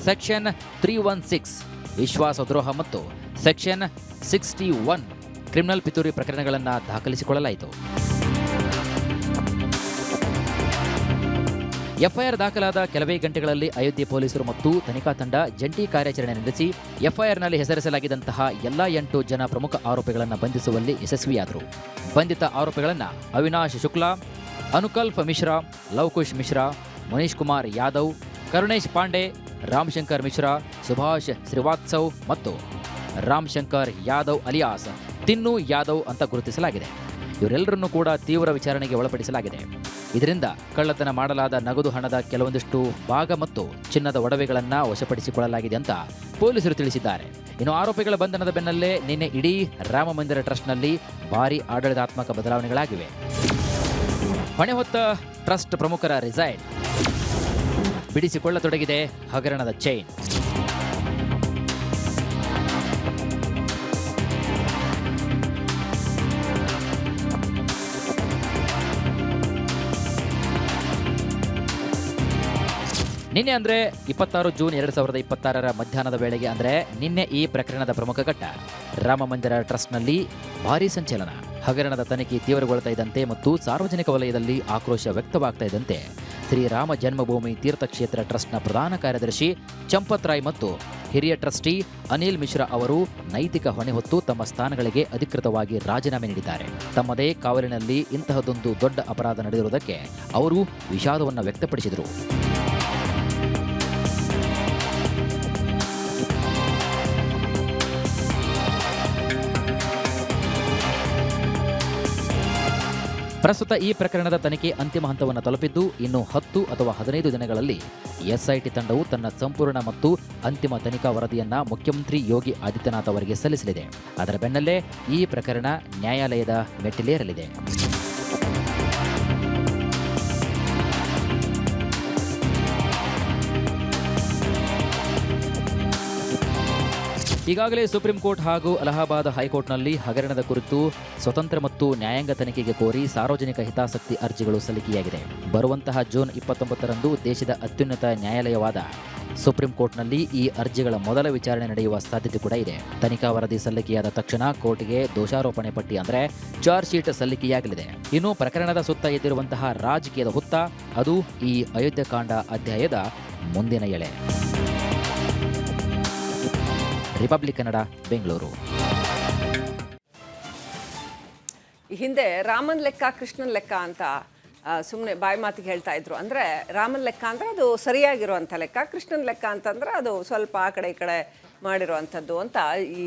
ಸೆಕ್ಷನ್ 316 ವಿಶ್ವಾಸದ್ರೋಹ ಮತ್ತು ಸೆಕ್ಷನ್ 61 ಕ್ರಿಮಿನಲ್ ಪಿತೂರಿ ಪ್ರಕರಣಗಳನ್ನು ದಾಖಲಿಸಿಕೊಳ್ಳಲಾಯಿತು. FIR ದಾಖಲಾದ ಕೆಲವೇ ಗಂಟೆಗಳಲ್ಲಿ ಅಯೋಧ್ಯೆ ಪೊಲೀಸರು ಮತ್ತು ತನಿಖಾ ತಂಡ ಜಂಟಿ ಕಾರ್ಯಾಚರಣೆ ನಡೆಸಿ FIRನಲ್ಲಿ ಹೆಸರಿಸಲಾಗಿದ್ದಂತಹ ಎಲ್ಲಾ 8 ಜನ ಪ್ರಮುಖ ಆರೋಪಿಗಳನ್ನು ಬಂಧಿಸುವಲ್ಲಿ ಯಶಸ್ವಿಯಾದರು. ಬಂಧಿತ ಆರೋಪಿಗಳನ್ನು ಅವಿನಾಶ್ ಶುಕ್ಲಾ, ಅನುಕಲ್ಪ್ ಮಿಶ್ರಾ, ಲವಕುಶ್ ಮಿಶ್ರಾ, ಮನೀಶ್ ಕುಮಾರ್ ಯಾದವ್, ಕರುಣೇಶ್ ಪಾಂಡೆ, ರಾಮಶಂಕರ್ ಮಿಶ್ರಾ, ಸುಭಾಷ್ ಶ್ರೀವಾತ್ಸವ್ ಮತ್ತು ರಾಮಶಂಕರ್ ಯಾದವ್ ಅಲಿಯಾಸ್ ತಿನ್ನು ಯಾದವ್ ಅಂತ ಗುರುತಿಸಲಾಗಿದೆ. ಇವರೆಲ್ಲರನ್ನೂ ಕೂಡ ತೀವ್ರ ವಿಚಾರಣೆಗೆ ಒಳಪಡಿಸಲಾಗಿದೆ. ಇದರಿಂದ ಕಳ್ಳತನ ಮಾಡಲಾದ ನಗದು ಹಣದ ಕೆಲವೊಂದಿಷ್ಟು ಭಾಗ ಮತ್ತು ಚಿನ್ನದ ಒಡವೆಗಳನ್ನು ವಶಪಡಿಸಿಕೊಳ್ಳಲಾಗಿದೆ ಅಂತ ಪೊಲೀಸರು ತಿಳಿಸಿದ್ದಾರೆ. ಇನ್ನು ಆರೋಪಿಗಳ ಬಂಧನದ ಬೆನ್ನಲ್ಲೇ ನಿನ್ನೆ ಇಡೀ ರಾಮ ಮಂದಿರ ಟ್ರಸ್ಟ್ನಲ್ಲಿ ಭಾರೀ ಆಡಳಿತಾತ್ಮಕ ಬದಲಾವಣೆಗಳಾಗಿವೆ. ಹೊಣೆ ಹೊತ್ತ ಟ್ರಸ್ಟ್ ಪ್ರಮುಖರ ರಿಸೈನ್, ಬಿಡಿಸಿಕೊಳ್ಳತೊಡಗಿದೆ ಹಗರಣದ ಚೈನ್. ನಿನ್ನೆ ಅಂದರೆ 26 ಜೂನ್ 2026ರ ಮಧ್ಯಾಹ್ನದ ವೇಳೆಗೆ ಅಂದರೆ ನಿನ್ನೆ ಈ ಪ್ರಕರಣದ ಪ್ರಮುಖ ಘಟ್ಟ. ರಾಮ ಮಂದಿರ ಟ್ರಸ್ಟ್ನಲ್ಲಿ ಭಾರೀ ಸಂಚಲನ. ಹಗರಣದ ತನಿಖೆ ತೀವ್ರಗೊಳ್ತಾ ಇದ್ದಂತೆ ಮತ್ತು ಸಾರ್ವಜನಿಕ ವಲಯದಲ್ಲಿ ಆಕ್ರೋಶ ವ್ಯಕ್ತವಾಗ್ತಾ ಇದ್ದಂತೆ ಶ್ರೀರಾಮ ಜನ್ಮಭೂಮಿ ತೀರ್ಥಕ್ಷೇತ್ರ ಟ್ರಸ್ಟ್ನ ಪ್ರಧಾನ ಕಾರ್ಯದರ್ಶಿ ಚಂಪತ್ ರಾಯ್ ಮತ್ತು ಹಿರಿಯ ಟ್ರಸ್ಟಿ ಅನಿಲ್ ಮಿಶ್ರಾ ಅವರು ನೈತಿಕ ಹೊಣೆ ಹೊತ್ತು ತಮ್ಮ ಸ್ಥಾನಗಳಿಗೆ ಅಧಿಕೃತವಾಗಿ ರಾಜೀನಾಮೆ ನೀಡಿದ್ದಾರೆ. ತಮ್ಮದೇ ಕಾವಲಿನಲ್ಲಿ ಇಂತಹದೊಂದು ದೊಡ್ಡ ಅಪರಾಧ ನಡೆದಿರುವುದಕ್ಕೆ ಅವರು ವಿಷಾದವನ್ನು ವ್ಯಕ್ತಪಡಿಸಿದರು. ಪ್ರಸ್ತುತ ಈ ಪ್ರಕರಣದ ತನಿಖೆ ಅಂತಿಮ ಹಂತವನ್ನು ತಲುಪಿದ್ದು ಇನ್ನು 10 ಅಥವಾ 15 ದಿನಗಳಲ್ಲಿ ಎಸ್ಐಟಿ ತಂಡವು ತನ್ನ ಸಂಪೂರ್ಣ ಮತ್ತು ಅಂತಿಮ ತನಿಖಾ ವರದಿಯನ್ನ ಮುಖ್ಯಮಂತ್ರಿ ಯೋಗಿ ಆದಿತ್ಯನಾಥ್ ಅವರಿಗೆ ಸಲ್ಲಿಸಲಿದೆ. ಅದರ ಬೆನ್ನಲ್ಲೇ ಈ ಪ್ರಕರಣ ನ್ಯಾಯಾಲಯದ ಮೆಟ್ಟಿಲೇರಲಿದೆ. ಈಗಾಗಲೇ ಸುಪ್ರೀಂ ಕೋರ್ಟ್ ಹಾಗೂ ಅಲಹಾಬಾದ್ ಹೈಕೋರ್ಟ್ನಲ್ಲಿ ಹಗರಣದ ಕುರಿತು ಸ್ವತಂತ್ರ ಮತ್ತು ನ್ಯಾಯಾಂಗ ತನಿಖೆಗೆ ಕೋರಿ ಸಾರ್ವಜನಿಕ ಹಿತಾಸಕ್ತಿ ಅರ್ಜಿಗಳು ಸಲ್ಲಿಕೆಯಾಗಿದೆ. ಬರುವಂತಹ ಜೂನ್ 29ರಂದು ದೇಶದ ಅತ್ಯುನ್ನತ ನ್ಯಾಯಾಲಯವಾದ ಸುಪ್ರೀಂ ಕೋರ್ಟ್ನಲ್ಲಿ ಈ ಅರ್ಜಿಗಳ ಮೊದಲ ವಿಚಾರಣೆ ನಡೆಯುವ ಸಾಧ್ಯತೆ ಕೂಡ ಇದೆ. ತನಿಖಾ ವರದಿ ಸಲ್ಲಿಕೆಯಾದ ತಕ್ಷಣ ಕೋರ್ಟ್ಗೆ ದೋಷಾರೋಪಣೆ ಪಟ್ಟಿ ಅಂದರೆ ಚಾರ್ಜ್ ಶೀಟ್ ಸಲ್ಲಿಕೆಯಾಗಲಿದೆ. ಇನ್ನು ಪ್ರಕರಣದ ಸುತ್ತ ಎದ್ದಿರುವಂತಹ ರಾಜಕೀಯದ ಹುತ್ತ ಅದು ಈ ಅಯೋಧ್ಯಕಾಂಡ ಅಧ್ಯಾಯದ ಮುಂದಿನ ಎಳೆ. ರಿಪಬ್ಲಿಕ್ ಕನ್ನಡ, ಬೆಂಗಳೂರು. ಹಿಂದೆ ರಾಮನ್ ಲೆಕ್ಕ ಕೃಷ್ಣನ್ ಲೆಕ್ಕ ಅಂತ ಸುಮ್ಮನೆ ಬಾಯಿ ಮಾತಿಗೆ ಹೇಳ್ತಾ ಇದ್ರು. ಅಂದರೆ ರಾಮನ್ ಲೆಕ್ಕ ಅಂದರೆ ಅದು ಸರಿಯಾಗಿರುವಂಥ ಲೆಕ್ಕ, ಕೃಷ್ಣನ್ ಲೆಕ್ಕ ಅಂತಂದ್ರೆ ಅದು ಸ್ವಲ್ಪ ಆ ಕಡೆ ಈ ಕಡೆ ಮಾಡಿರುವಂಥದ್ದು ಅಂತ ಈ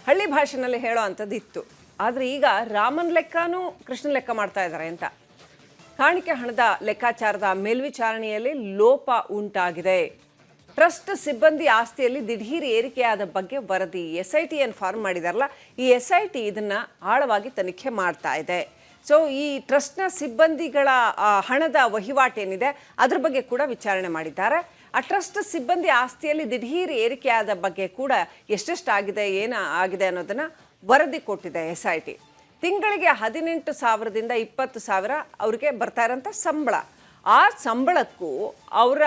ಹಳ್ಳಿ ಭಾಷೆನಲ್ಲಿ ಹೇಳೋ ಅಂಥದ್ದು ಇತ್ತು. ಆದರೆ ಈಗ ರಾಮನ್ ಲೆಕ್ಕನೂ ಕೃಷ್ಣನ್ ಲೆಕ್ಕ ಮಾಡ್ತಾ ಇದ್ದಾರೆ ಅಂತ. ಕಾಣಿಕೆ ಹಣದ ಲೆಕ್ಕಾಚಾರದ ಮೇಲ್ವಿಚಾರಣೆಯಲ್ಲಿ ಲೋಪ ಉಂಟಾಗಿದೆ. ಟ್ರಸ್ಟ್ ಸಿಬ್ಬಂದಿ ಆಸ್ತಿಯಲ್ಲಿ ದಿಢೀರ್ ಏರಿಕೆಯಾದ ಬಗ್ಗೆ ವರದಿ SIT ಏನು ಫಾರ್ಮ್ ಮಾಡಿದಾರಲ್ಲ, ಈ SIT ಇದನ್ನು ಆಳವಾಗಿ ತನಿಖೆ ಮಾಡ್ತಾ ಇದೆ. ಸೊ ಈ ಟ್ರಸ್ಟ್ನ ಸಿಬ್ಬಂದಿಗಳ ಹಣದ ವಹಿವಾಟೇನಿದೆ ಅದ್ರ ಬಗ್ಗೆ ಕೂಡ ವಿಚಾರಣೆ ಮಾಡಿದ್ದಾರೆ. ಆ ಟ್ರಸ್ಟ್ ಸಿಬ್ಬಂದಿ ಆಸ್ತಿಯಲ್ಲಿ ದಿಢೀರ್ ಏರಿಕೆಯಾದ ಬಗ್ಗೆ ಕೂಡ ಎಷ್ಟೆಷ್ಟು ಆಗಿದೆ, ಏನು ಆಗಿದೆ ಅನ್ನೋದನ್ನು ವರದಿ ಕೊಟ್ಟಿದೆ SIT. ತಿಂಗಳಿಗೆ 18,000ದಿಂದ 20,000 ಅವ್ರಿಗೆ ಬರ್ತಾ ಇರೋಂಥ ಸಂಬಳ. ಆ ಸಂಬಳಕ್ಕೂ ಅವರ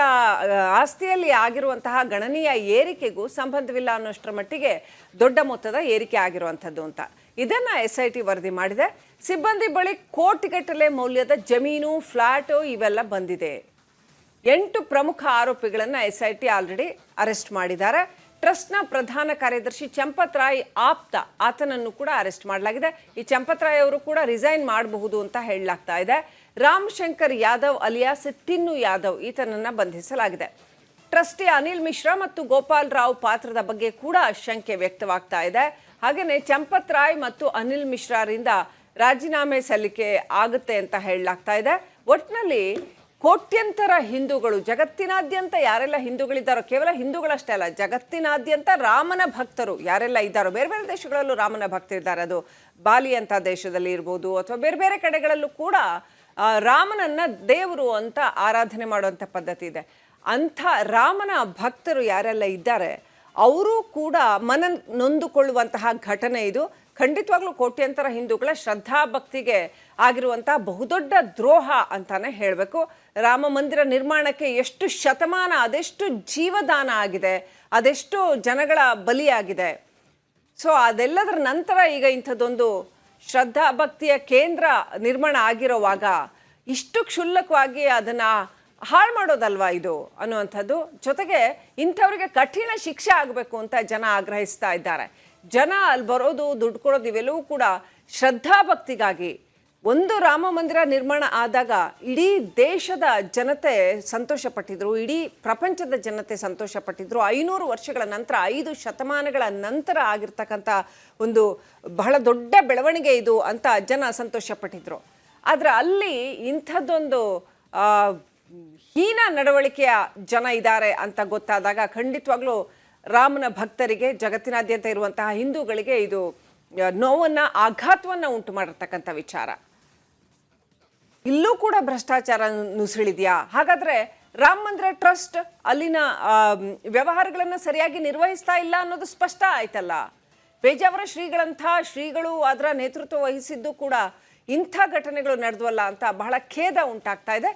ಆಸ್ತಿಯಲ್ಲಿ ಆಗಿರುವಂತಹ ಗಣನೀಯ ಏರಿಕೆಗೂ ಸಂಬಂಧವಿಲ್ಲ ಅನ್ನೋಷ್ಟರ ಮಟ್ಟಿಗೆ ದೊಡ್ಡ ಮೊತ್ತದ ಏರಿಕೆ ಆಗಿರುವಂಥದ್ದು ಅಂತ ಇದನ್ನು SIT ವರದಿ ಮಾಡಿದೆ. ಸಿಬ್ಬಂದಿ ಬಳಿ ಕೋಟಿಗಟ್ಟಲೆ ಮೌಲ್ಯದ ಜಮೀನು, ಫ್ಲ್ಯಾಟು ಇವೆಲ್ಲ ಬಂದಿದೆ. 8 ಪ್ರಮುಖ ಆರೋಪಿಗಳನ್ನು SIT ಆಲ್ರೆಡಿ ಅರೆಸ್ಟ್ ಮಾಡಿದ್ದಾರೆ. ಟ್ರಸ್ಟ್ನ ಪ್ರಧಾನ ಕಾರ್ಯದರ್ಶಿ ಚಂಪತ್ ರಾಯ್ ಆಪ್ತ ಆತನನ್ನು ಕೂಡ ಅರೆಸ್ಟ್ ಮಾಡಲಾಗಿದೆ. ಈ ಚಂಪತ್ ರಾಯ್ ಅವರು ಕೂಡ ರಿಸೈನ್ ಮಾಡಬಹುದು ಅಂತ ಹೇಳಲಾಗ್ತಾ ಇದೆ. ರಾಮ್ ಶಂಕರ್ ಯಾದವ್ ಅಲಿಯಾಸ್ ಟಿನ್ನು ಯಾದವ್ ಈತನನ್ನು ಬಂಧಿಸಲಾಗಿದೆ. ಟ್ರಸ್ಟಿ ಅನಿಲ್ ಮಿಶ್ರಾ ಮತ್ತು ಗೋಪಾಲ್ ರಾವ್ ಪಾತ್ರದ ಬಗ್ಗೆ ಕೂಡ ಶಂಕೆ ವ್ಯಕ್ತವಾಗ್ತಾ ಇದೆ. ಹಾಗೆಯೇ ಚಂಪತ್ ರಾಯ್ ಮತ್ತು ಅನಿಲ್ ಮಿಶ್ರಾರಿಂದ ರಾಜೀನಾಮೆ ಸಲ್ಲಿಕೆ ಆಗುತ್ತೆ ಅಂತ ಹೇಳಲಾಗ್ತಾ ಇದೆ. ಒಟ್ಟಿನಲ್ಲಿ ಕೋಟ್ಯಂತರ ಹಿಂದೂಗಳು ಜಗತ್ತಿನಾದ್ಯಂತ ಯಾರೆಲ್ಲ ಹಿಂದೂಗಳಿದ್ದಾರೋ, ಕೇವಲ ಹಿಂದೂಗಳಷ್ಟೇ ಅಲ್ಲ, ಜಗತ್ತಿನಾದ್ಯಂತ ರಾಮನ ಭಕ್ತರು ಯಾರೆಲ್ಲ ಇದ್ದಾರೋ, ಬೇರೆ ಬೇರೆ ದೇಶಗಳಲ್ಲೂ ರಾಮನ ಭಕ್ತರಿದ್ದಾರೆ. ಅದು ಬಾಲಿ ಅಂತ ದೇಶದಲ್ಲಿ ಇರ್ಬೋದು ಅಥವಾ ಬೇರೆ ಬೇರೆ ಕಡೆಗಳಲ್ಲೂ ಕೂಡ ರಾಮನನ್ನ ದೇವರು ಅಂತ ಆರಾಧನೆ ಮಾಡುವಂಥ ಪದ್ಧತಿ ಇದೆ. ಅಂಥ ರಾಮನ ಭಕ್ತರು ಯಾರೆಲ್ಲ ಇದ್ದಾರೆ ಅವರು ಕೂಡ ನೊಂದುಕೊಳ್ಳುವಂತಹ ಘಟನೆ ಇದು. ಖಂಡಿತವಾಗ್ಲೂ ಕೋಟ್ಯಂತರ ಹಿಂದೂಗಳ ಶ್ರದ್ಧಾಭಕ್ತಿಗೆ ಆಗಿರುವಂಥ ಬಹುದೊಡ್ಡ ದ್ರೋಹ ಅಂತಾನೆ ಹೇಳಬೇಕು. ರಾಮ ಮಂದಿರ ನಿರ್ಮಾಣಕ್ಕೆ ಎಷ್ಟು ಶತಮಾನ, ಅದೆಷ್ಟು ಜೀವದಾನ ಆಗಿದೆ, ಅದೆಷ್ಟು ಜನಗಳ ಬಲಿಯಾಗಿದೆ. ಸೊ ಅದೆಲ್ಲದರ ನಂತರ ಈಗ ಇಂಥದ್ದೊಂದು ಶ್ರದ್ಧಾಭಕ್ತಿಯ ಕೇಂದ್ರ ನಿರ್ಮಾಣ ಆಗಿರೋವಾಗ ಇಷ್ಟು ಕ್ಷುಲ್ಲಕವಾಗಿ ಅದನ್ನು ಹಾಳು ಮಾಡೋದಲ್ವಾ ಇದು ಅನ್ನುವಂಥದ್ದು. ಜೊತೆಗೆ ಇಂಥವ್ರಿಗೆ ಕಠಿಣ ಶಿಕ್ಷೆ ಆಗಬೇಕು ಅಂತ ಜನ ಆಗ್ರಹಿಸ್ತಾ ಇದ್ದಾರೆ. ಜನ ಅಲ್ಲಿ ಬರೋದು, ದುಡ್ಡು ಕೊಡೋದು ಇವೆಲ್ಲವೂ ಕೂಡ ಶ್ರದ್ಧಾಭಕ್ತಿಗಾಗಿ. ಒಂದು ರಾಮ ಮಂದಿರ ನಿರ್ಮಾಣ ಆದಾಗ ಇಡೀ ದೇಶದ ಜನತೆ ಸಂತೋಷಪಟ್ಟಿದ್ರು, ಇಡೀ ಪ್ರಪಂಚದ ಜನತೆ ಸಂತೋಷಪಟ್ಟಿದ್ರು. 500 ವರ್ಷಗಳ ನಂತರ, 5 ಶತಮಾನಗಳ ನಂತರ ಆಗಿರ್ತಕ್ಕಂಥ ಒಂದು ಬಹಳ ದೊಡ್ಡ ಬೆಳವಣಿಗೆ ಇದು ಅಂತ ಜನ ಸಂತೋಷಪಟ್ಟಿದ್ರು. ಆದರೆ ಅಲ್ಲಿ ಇಂಥದ್ದೊಂದು ಹೀನ ನಡವಳಿಕೆಯ ಜನ ಇದ್ದಾರೆ ಅಂತ ಗೊತ್ತಾದಾಗ ಖಂಡಿತವಾಗ್ಲೂ ರಾಮನ ಭಕ್ತರಿಗೆ, ಜಗತ್ತಿನಾದ್ಯಂತ ಇರುವಂತಹ ಹಿಂದೂಗಳಿಗೆ ಇದು ನೋವನ್ನು, ಆಘಾತವನ್ನು ಉಂಟು ಮಾಡಿರ್ತಕ್ಕಂಥ ವಿಚಾರ. ಇಲ್ಲೂ ಕೂಡ ಭ್ರಷ್ಟಾಚಾರ ನುಸುಳಿದೆಯಾ? ಹಾಗಾದರೆ ರಾಮ ಮಂದಿರ ಟ್ರಸ್ಟ್ ಅಲ್ಲಿನ ವ್ಯವಹಾರಗಳನ್ನು ಸರಿಯಾಗಿ ನಿರ್ವಹಿಸ್ತಾ ಇಲ್ಲ ಅನ್ನೋದು ಸ್ಪಷ್ಟ ಆಯ್ತಲ್ಲ. ಪೇಜಾವರ ಶ್ರೀಗಳು ಅದರ ನೇತೃತ್ವ ವಹಿಸಿದ್ದು ಕೂಡ ಇಂಥ ಘಟನೆಗಳು ನಡೆದವಲ್ಲ ಅಂತ ಬಹಳ ಖೇದ ಉಂಟಾಗ್ತಾ ಇದೆ.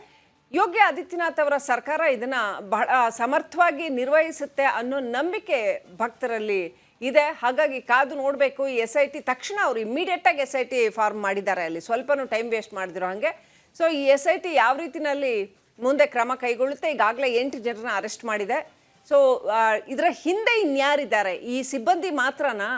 ಯೋಗಿ ಆದಿತ್ಯನಾಥ್ ಅವರ ಸರ್ಕಾರ ಇದನ್ನು ಬಹಳ ಸಮರ್ಥವಾಗಿ ನಿರ್ವಹಿಸುತ್ತೆ ಅನ್ನೋ ನಂಬಿಕೆ ಭಕ್ತರಲ್ಲಿ ಇದೆ. ಹಾಗಾಗಿ ಕಾದು ನೋಡಬೇಕು. ಈ SIT ತಕ್ಷಣ ಅವರು ಇಮ್ಮಿಡಿಯೇಟಾಗಿ SIT ಫಾರ್ಮ್ ಮಾಡಿದ್ದಾರೆ, ಅಲ್ಲಿ ಸ್ವಲ್ಪನೂ ಟೈಮ್ ವೇಸ್ಟ್ ಮಾಡಿದಿರೋ ಹಾಗೆ. ಸೊ ಈ SIT ಯಾವ ರೀತಿಯಲ್ಲಿ ಮುಂದೆ ಕ್ರಮ ಕೈಗೊಳ್ಳುತ್ತೆ. ಈಗಾಗಲೇ 8 ಜನರನ್ನ ಅರೆಸ್ಟ್ ಮಾಡಿದೆ. ಸೊ ಇದರ ಹಿಂದೆ ಇನ್ಯಾರಿದ್ದಾರೆ? ಈ ಸಿಬ್ಬಂದಿ ಮಾತ್ರನಾ?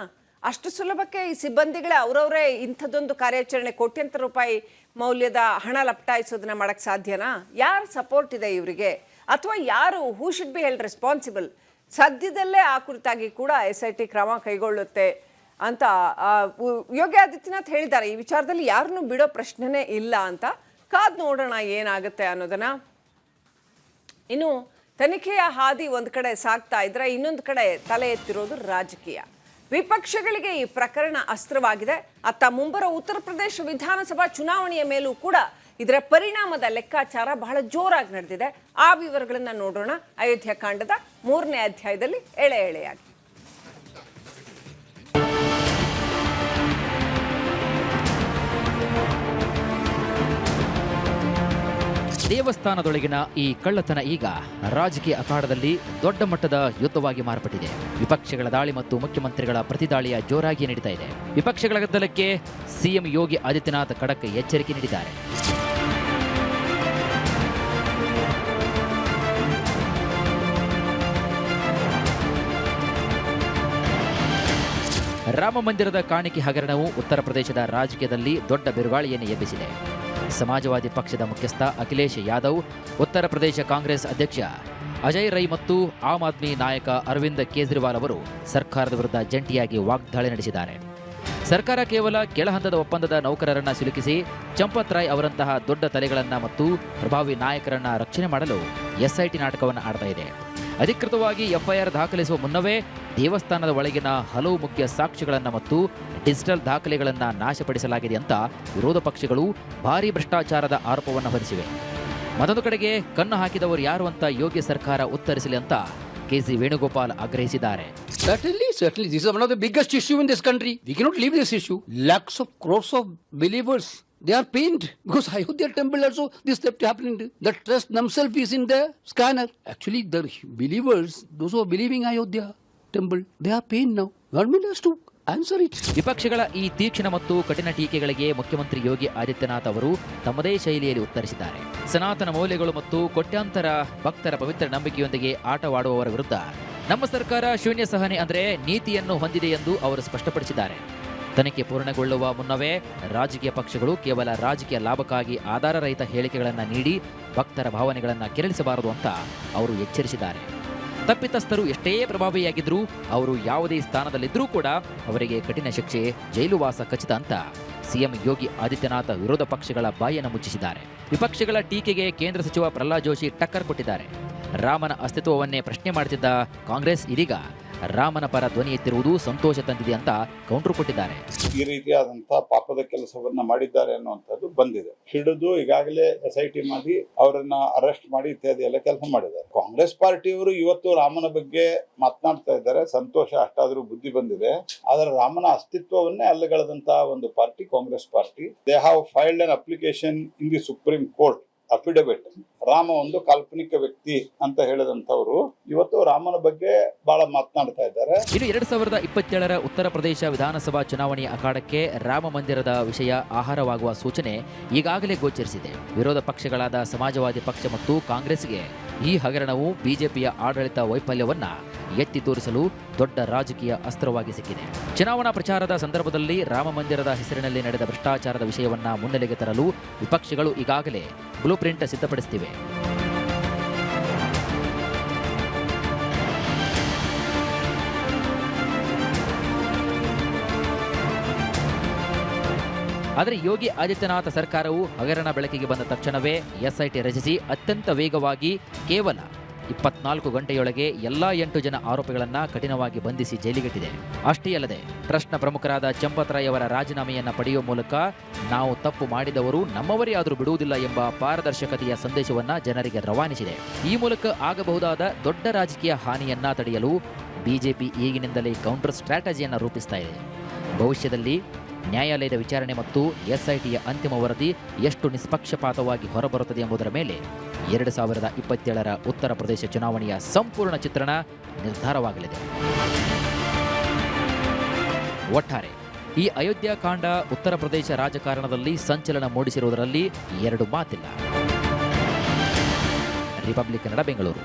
ಅಷ್ಟು ಸುಲಭಕ್ಕೆ ಈ ಸಿಬ್ಬಂದಿಗಳೇ ಅವರವರೇ ಇಂಥದ್ದೊಂದು ಕಾರ್ಯಾಚರಣೆ ಕೋಟ್ಯಂತರ ರೂಪಾಯಿ ಮೌಲ್ಯದ ಹಣ ಲಪಟಾಯಿಸೋದನ್ನ ಮಾಡಕ್ಕೆ ಸಾಧ್ಯನಾ? ಯಾರು ಸಪೋರ್ಟ್ ಇದೆ ಇವರಿಗೆ? ಅಥವಾ ಯಾರು who should be held responsible? ಸದ್ಯದಲ್ಲೇ ಆ ಕುರಿತಾಗಿ ಕೂಡ SIT ಕ್ರಮ ಕೈಗೊಳ್ಳುತ್ತೆ ಅಂತ ಯೋಗಿ ಆದಿತ್ಯನಾಥ್ ಹೇಳಿದ್ದಾರೆ. ಈ ವಿಚಾರದಲ್ಲಿ ಯಾರನ್ನೂ ಬಿಡೋ ಪ್ರಶ್ನೆನೇ ಇಲ್ಲ ಅಂತ. ಕಾದ್ ನೋಡೋಣ ಏನಾಗುತ್ತೆ ಅನ್ನೋದನ್ನ. ಇನ್ನು ತನಿಖೆಯ ಹಾದಿ ಒಂದು ಕಡೆ ಸಾಗ್ತಾ ಇದ್ರೆ, ಇನ್ನೊಂದು ಕಡೆ ತಲೆ ಎತ್ತಿರೋದು ರಾಜಕೀಯ. ವಿಪಕ್ಷಗಳಿಗೆ ಈ ಪ್ರಕರಣ ಅಸ್ತ್ರವಾಗಿದೆ. ಅತ್ತ ಮುಂಬರುವ ಉತ್ತರ ಪ್ರದೇಶ ವಿಧಾನಸಭಾ ಚುನಾವಣೆಯ ಮೇಲೂ ಕೂಡ ಇದರ ಪರಿಣಾಮದ ಲೆಕ್ಕಾಚಾರ ಬಹಳ ಜೋರಾಗಿ ನಡೆದಿದೆ. ಆ ವಿವರಗಳನ್ನು ನೋಡೋಣ ಅಯೋಧ್ಯ ಕಾಂಡದ 3ನೇ ಅಧ್ಯಾಯದಲ್ಲಿ ಎಳೆ ಎಳೆಯಾಗಿ. ದೇವಸ್ಥಾನದೊಳಗಿನ ಈ ಕಳ್ಳತನ ಈಗ ರಾಜಕೀಯ ಅಖಾಡದಲ್ಲಿ ದೊಡ್ಡ ಮಟ್ಟದ ಯುದ್ಧವಾಗಿ ಮಾರ್ಪಟ್ಟಿದೆ. ವಿಪಕ್ಷಗಳ ದಾಳಿ ಮತ್ತು ಮುಖ್ಯಮಂತ್ರಿಗಳ ಪ್ರತಿದಾಳಿಯ ಜೋರಾಗಿ ನಡೀತಾ ಇದೆ. ವಿಪಕ್ಷಗಳ ಗದ್ದಲಕ್ಕೆ ಸಿಎಂ ಯೋಗಿ ಆದಿತ್ಯನಾಥ್ ಖಡಕ್ ಎಚ್ಚರಿಕೆ ನೀಡಿದ್ದಾರೆ. ರಾಮ ಮಂದಿರದ ಕಾಣಿಕೆ ಹಗರಣವು ಉತ್ತರ ಪ್ರದೇಶದ ರಾಜಕೀಯದಲ್ಲಿ ದೊಡ್ಡ ಬಿರುಗಾಳಿಯನ್ನು ಎಬ್ಬಿಸಿದೆ. ಸಮಾಜವಾದಿ ಪಕ್ಷದ ಮುಖ್ಯಸ್ಥ ಅಖಿಲೇಶ್ ಯಾದವ್, ಉತ್ತರ ಪ್ರದೇಶ ಕಾಂಗ್ರೆಸ್ ಅಧ್ಯಕ್ಷ ಅಜಯ್ ರೈ ಮತ್ತು ಆಮ್ ಆದ್ಮಿ ನಾಯಕ ಅರವಿಂದ್ ಕೇಜ್ರಿವಾಲ್ ಅವರು ಸರ್ಕಾರದ ವಿರುದ್ಧ ಜಂಟಿಯಾಗಿ ವಾಗ್ದಾಳಿ ನಡೆಸಿದ್ದಾರೆ. ಸರ್ಕಾರ ಕೇವಲ ಕೆಳಹಂತದ ಒಪ್ಪಂದದ ನೌಕರರನ್ನ ಸಿಲುಕಿಸಿ ಚಂಪತ್ ರಾಯ್ ಅವರಂತಹ ದೊಡ್ಡ ತಲೆಗಳನ್ನ ಮತ್ತು ಪ್ರಭಾವಿ ನಾಯಕರನ್ನ ರಕ್ಷಣೆ ಮಾಡಲು SIT ನಾಟಕವನ್ನು ಆಡ್ತಾ ಇದೆ. ಅಧಿಕೃತವಾಗಿ FIR ದಾಖಲಿಸುವ ಮುನ್ನವೇ ದೇವಸ್ಥಾನದ ಒಳಗಿನ ಹಲವು ಮುಖ್ಯ ಸಾಕ್ಷಿಗಳನ್ನು ಮತ್ತು ಡಿಜಿಟಲ್ ದಾಖಲೆಗಳನ್ನು ನಾಶಪಡಿಸಲಾಗಿದೆ ಅಂತ ವಿರೋಧ ಪಕ್ಷಗಳು ಭಾರೀ ಭ್ರಷ್ಟಾಚಾರದ ಆರೋಪವನ್ನು ಹೊರಿಸಿವೆ. ಮತ್ತೊಂದು ಕಡೆಗೆ ಕಣ್ಣು ಹಾಕಿದವರು ಯಾರು ಅಂತ ಯೋಗಿ ಸರ್ಕಾರ ಉತ್ತರಿಸಲಿ ಅಂತ KC ವೇಣುಗೋಪಾಲ್ ಆಗ್ರಹಿಸಿದ್ದಾರೆ. Certainly. This is one of the biggest issue in this country. We cannot leave this issue. Lakhs of crores of believers, they are pained because Ayodhya temple also this theft happened. The trust themselves is in the scanner. Actually, the believers, those who are believing Ayodhya temple, they are pained now. Government has to answer it. ವಿಪಕ್ಷಗಳ ಈ ತೀಕ್ಷ್ಣ ಮತ್ತು ಕಠಿಣ ಟೀಕೆಗಳಿಗೆ ಮುಖ್ಯಮಂತ್ರಿ ಯೋಗಿ ಆದಿತ್ಯನಾಥ್ ಅವರು ತಮ್ಮದೇ ಶೈಲಿಯಲ್ಲಿ ಉತ್ತರಿಸಿದ್ದಾರೆ. ಸನಾತನ ಮೌಲ್ಯಗಳು ಮತ್ತು ಕೋಟ್ಯಾಂತರ ಭಕ್ತರ ಪವಿತ್ರ ನಂಬಿಕೆಯೊಂದಿಗೆ ಆಟವಾಡುವವರ ವಿರುದ್ಧ ನಮ್ಮ ಸರ್ಕಾರ ಶೂನ್ಯ ಸಹನೆ ಅಂದರೆ ನೀತಿಯನ್ನು ಹೊಂದಿದೆ ಎಂದು ಅವರು ಸ್ಪಷ್ಟಪಡಿಸಿದ್ದಾರೆ. ತನಿಖೆ ಪೂರ್ಣಗೊಳ್ಳುವ ಮುನ್ನವೇ ರಾಜಕೀಯ ಪಕ್ಷಗಳು ಕೇವಲ ರಾಜಕೀಯ ಲಾಭಕ್ಕಾಗಿ ಆಧಾರರಹಿತ ಹೇಳಿಕೆಗಳನ್ನು ನೀಡಿ ಭಕ್ತರ ಭಾವನೆಗಳನ್ನು ಕೆರಳಿಸಬಾರದು ಅಂತ ಅವರು ಎಚ್ಚರಿಸಿದ್ದಾರೆ. ತಪ್ಪಿತಸ್ಥರು ಎಷ್ಟೇ ಪ್ರಭಾವಿಯಾಗಿದ್ರೂ ಅವರು ಯಾವುದೇ ಸ್ಥಾನದಲ್ಲಿದ್ದರೂ ಕೂಡ ಅವರಿಗೆ ಕಠಿಣ ಶಿಕ್ಷೆ, ಜೈಲುವಾಸ ಖಚಿತ ಅಂತ ಸಿಎಂ ಯೋಗಿ ಆದಿತ್ಯನಾಥ್ ವಿರೋಧ ಪಕ್ಷಗಳ ಬಾಯನ್ನು ಮುಚ್ಚಿಸಿದ್ದಾರೆ. ವಿಪಕ್ಷಗಳ ಟೀಕೆಗೆ ಕೇಂದ್ರ ಸಚಿವ ಪ್ರಹ್ಲಾದ್ ಜೋಶಿ ಟಕ್ಕರ್ ಕೊಟ್ಟಿದ್ದಾರೆ. ರಾಮನ ಅಸ್ತಿತ್ವವನ್ನೇ ಪ್ರಶ್ನೆ ಮಾಡುತ್ತಿದ್ದ ಕಾಂಗ್ರೆಸ್ ಇದೀಗ ರಾಮನ ಪರ ಧ್ವನಿ ಎತ್ತಿರುವುದು ಸಂತೋಷ ತಂದಿದೆ ಅಂತ ಕೌಂಟರ್ ಕೊಟ್ಟಿದ್ದಾರೆ. ಈ ರೀತಿಯಾದಂತಹ ಪಾಪದ ಕೆಲಸವನ್ನ ಮಾಡಿದ್ದಾರೆ ಅನ್ನುವಂಥದ್ದು ಬಂದಿದೆ. ಹಿಡಿದು ಈಗಾಗಲೇ SIT ಮಾಡಿ ಅವರನ್ನ ಅರೆಸ್ಟ್ ಮಾಡಿ ಇತ್ಯಾದಿ ಎಲ್ಲ ಕೆಲಸ ಮಾಡಿದ್ದಾರೆ. ಕಾಂಗ್ರೆಸ್ ಪಾರ್ಟಿಯವರು ಇವತ್ತು ರಾಮನ ಬಗ್ಗೆ ಮಾತನಾಡ್ತಾ ಇದ್ದಾರೆ. ಸಂತೋಷ, ಅಷ್ಟಾದ್ರೂ ಬುದ್ಧಿ ಬಂದಿದೆ. ಆದ್ರೆ ರಾಮನ ಅಸ್ತಿತ್ವವನ್ನೇ ಅಲ್ಲಗಳೆದಂತಹ ಒಂದು party Congress party. They have filed an application in the supreme court affidavit. Rama ಒಂದು ಕಾಲ್ಪನಿಕ ವ್ಯಕ್ತಿ ಅಂತ ಹೇಳಿದಂತವರು ಇವತ್ತು ರಾಮನ ಬಗ್ಗೆ ಬಹಳ ಮಾತನಾಡ್ತಾ ಇದ್ದಾರೆ. ಇನ್ನು 2027ರ ಉತ್ತರ ಪ್ರದೇಶ ವಿಧಾನಸಭಾ ಚುನಾವಣೆಯ ಅಖಾಡಕ್ಕೆ ರಾಮ ಮಂದಿರದ ವಿಷಯ ಆಹಾರವಾಗುವ ಸೂಚನೆ ಈಗಾಗಲೇ ಗೋಚರಿಸಿದೆ. ವಿರೋಧ ಪಕ್ಷಗಳಾದ ಸಮಾಜವಾದಿ ಪಕ್ಷ ಮತ್ತು ಕಾಂಗ್ರೆಸ್ಗೆ ಈ ಹಗರಣವು ಬಿಜೆಪಿಯ ಆಡಳಿತ ವೈಫಲ್ಯವನ್ನ ಎತ್ತಿ ತೋರಿಸಲು ದೊಡ್ಡ ರಾಜಕೀಯ ಅಸ್ತ್ರವಾಗಿ ಸಿಕ್ಕಿದೆ. ಚುನಾವಣಾ ಪ್ರಚಾರದ ಸಂದರ್ಭದಲ್ಲಿ ರಾಮ ಮಂದಿರದ ಹೆಸರಿನಲ್ಲಿ ನಡೆದ ಭ್ರಷ್ಟಾಚಾರದ ವಿಷಯವನ್ನ ಮುನ್ನೆಲೆಗೆ ತರಲು ವಿಪಕ್ಷಗಳು ಈಗಾಗಲೇ ಬ್ಲೂ ಪ್ರಿಂಟ್ ಸಿದ್ಧಪಡಿಸುತ್ತಿವೆ. ಆದರೆ ಯೋಗಿ ಆದಿತ್ಯನಾಥ್ ಸರ್ಕಾರವು ಹಗರಣ ಬೆಳಕಿಗೆ ಬಂದ ತಕ್ಷಣವೇ SIT ರಚಿಸಿ ಅತ್ಯಂತ ವೇಗವಾಗಿ ಕೇವಲ 24 ಗಂಟೆಯೊಳಗೆ ಎಲ್ಲಾ 8 ಜನ ಆರೋಪಿಗಳನ್ನು ಕಠಿಣವಾಗಿ ಬಂಧಿಸಿ ಜೈಲಿಗಿಟ್ಟಿದೆ. ಅಷ್ಟೇ ಅಲ್ಲದೆ ಟ್ರಸ್ಟ್ನ ಪ್ರಮುಖರಾದ ಚಂಪತ್ ರಾಯ್ ಅವರ ರಾಜೀನಾಮೆಯನ್ನು ಪಡೆಯುವ ಮೂಲಕ ನಾವು ತಪ್ಪು ಮಾಡಿದವರು ನಮ್ಮವರೇ ಆದರೂ ಬಿಡುವುದಿಲ್ಲ ಎಂಬ ಪಾರದರ್ಶಕತೆಯ ಸಂದೇಶವನ್ನ ಜನರಿಗೆ ರವಾನಿಸಿದೆ. ಈ ಮೂಲಕ ಆಗಬಹುದಾದ ದೊಡ್ಡ ರಾಜಕೀಯ ಹಾನಿಯನ್ನ ತಡೆಯಲು ಬಿಜೆಪಿ ಈಗಿನಿಂದಲೇ ಕೌಂಟರ್ ಸ್ಟ್ರಾಟಜಿಯನ್ನು ರೂಪಿಸ್ತಾ ಇದೆ. ಭವಿಷ್ಯದಲ್ಲಿ ನ್ಯಾಯಾಲಯದ ವಿಚಾರಣೆ ಮತ್ತು SITಯ ಅಂತಿಮ ವರದಿ ಎಷ್ಟು ನಿಷ್ಪಕ್ಷಪಾತವಾಗಿ ಹೊರಬರುತ್ತದೆ ಎಂಬುದರ ಮೇಲೆ 2027ರ ಉತ್ತರ ಪ್ರದೇಶ ಚುನಾವಣೆಯ ಸಂಪೂರ್ಣ ಚಿತ್ರಣ ನಿರ್ಧಾರವಾಗಲಿದೆ. ಒಟ್ಟಾರೆ ಈ ಅಯೋಧ್ಯ ಕಾಂಡ ಉತ್ತರ ಪ್ರದೇಶ ರಾಜಕಾರಣದಲ್ಲಿ ಸಂಚಲನ ಮೂಡಿಸಿರುವುದರಲ್ಲಿ ಎರಡು ಮಾತಿಲ್ಲ. ರಿಪಬ್ಲಿಕ್ ಕನ್ನಡ, ಬೆಂಗಳೂರು.